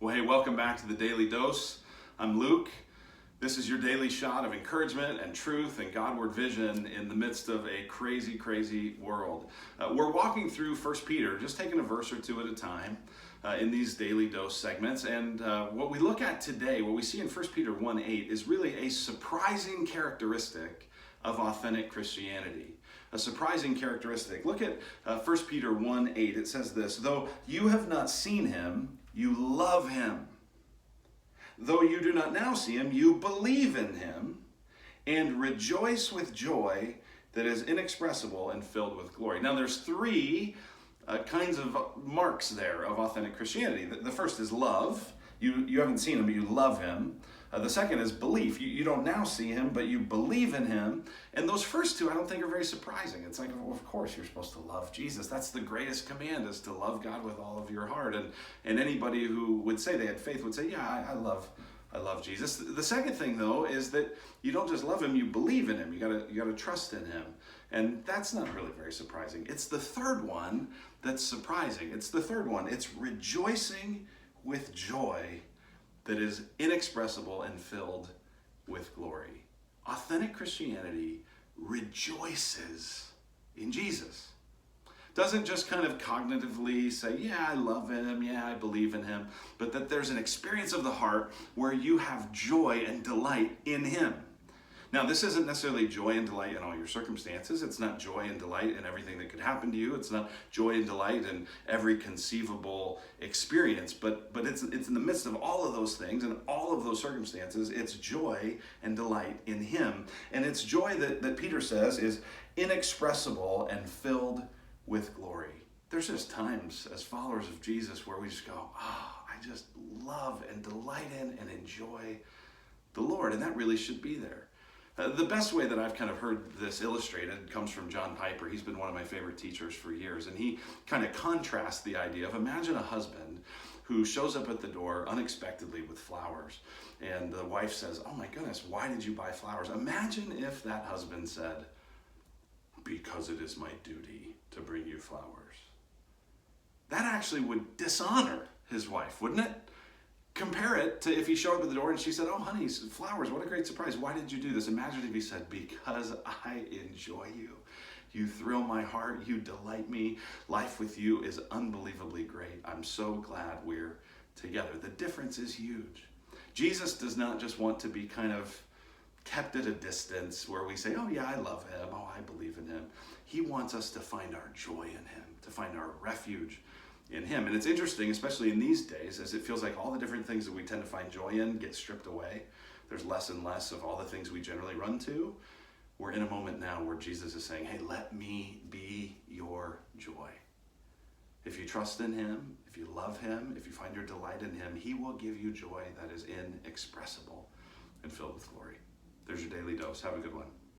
Well, hey, welcome back to the Daily Dose. I'm Luke. This is your daily shot of encouragement and truth and Godward vision in the midst of a crazy, crazy world. We're walking through 1 Peter, just taking a verse or two at a time in these Daily Dose segments. And what we look at today, what we see in 1 Peter 1:8 is really a surprising characteristic of authentic Christianity. A surprising characteristic. Look at 1 Peter 1:8. It says this, "Though you have not seen him, you love him. Though you do not now see him, you believe in him and rejoice with joy that is inexpressible and filled with glory." Now there's three kinds of marks there of authentic Christianity. The first is love. You haven't seen him, but you love him. The second is belief. You don't now see him, but you believe in him. And those first two I don't think are very surprising. It's like, well, of course you're supposed to love Jesus. That's the greatest command, is to love God with all of your heart. And anybody who would say they had faith would say, yeah, I love Jesus. The second thing, though, is that you don't just love him, you believe in him. You gotta trust in him. And that's not really very surprising. It's the third one that's surprising. It's the third one. It's rejoicing with joy that is inexpressible and filled with glory. Authentic Christianity rejoices in Jesus. Doesn't just kind of cognitively say, yeah, I love him, yeah, I believe in him, but that there's an experience of the heart where you have joy and delight in him. Now, this isn't necessarily joy and delight in all your circumstances. It's not joy and delight in everything that could happen to you. It's not joy and delight in every conceivable experience, but it's in the midst of all of those things and all of those circumstances. It's joy and delight in him. And it's joy that Peter says is inexpressible and filled with glory. There's just times as followers of Jesus where we just go, I just love and delight in and enjoy the Lord. And that really should be there. The best way that I've kind of heard this illustrated comes from John Piper. He's been one of my favorite teachers for years. And he kind of contrasts the idea of, imagine a husband who shows up at the door unexpectedly with flowers. And the wife says, oh my goodness, why did you buy flowers? Imagine if that husband said, because it is my duty to bring you flowers. That actually would dishonor his wife, wouldn't it? Compare it to if he showed up at the door and she said, oh honey, flowers, what a great surprise. Why did you do this? Imagine if he said, because I enjoy you. You thrill my heart, you delight me. Life with you is unbelievably great. I'm so glad we're together. The difference is huge. Jesus does not just want to be kind of kept at a distance where we say, oh yeah, I love him, oh I believe in him. He wants us to find our joy in him, to find our refuge in him. And it's interesting, especially in these days, as it feels like all the different things that we tend to find joy in get stripped away. There's less and less of all the things we generally run to. We're in a moment now where Jesus is saying, hey, let me be your joy. If you trust in him, if you love him, if you find your delight in him, he will give you joy that is inexpressible and filled with glory. There's your daily dose. Have a good one.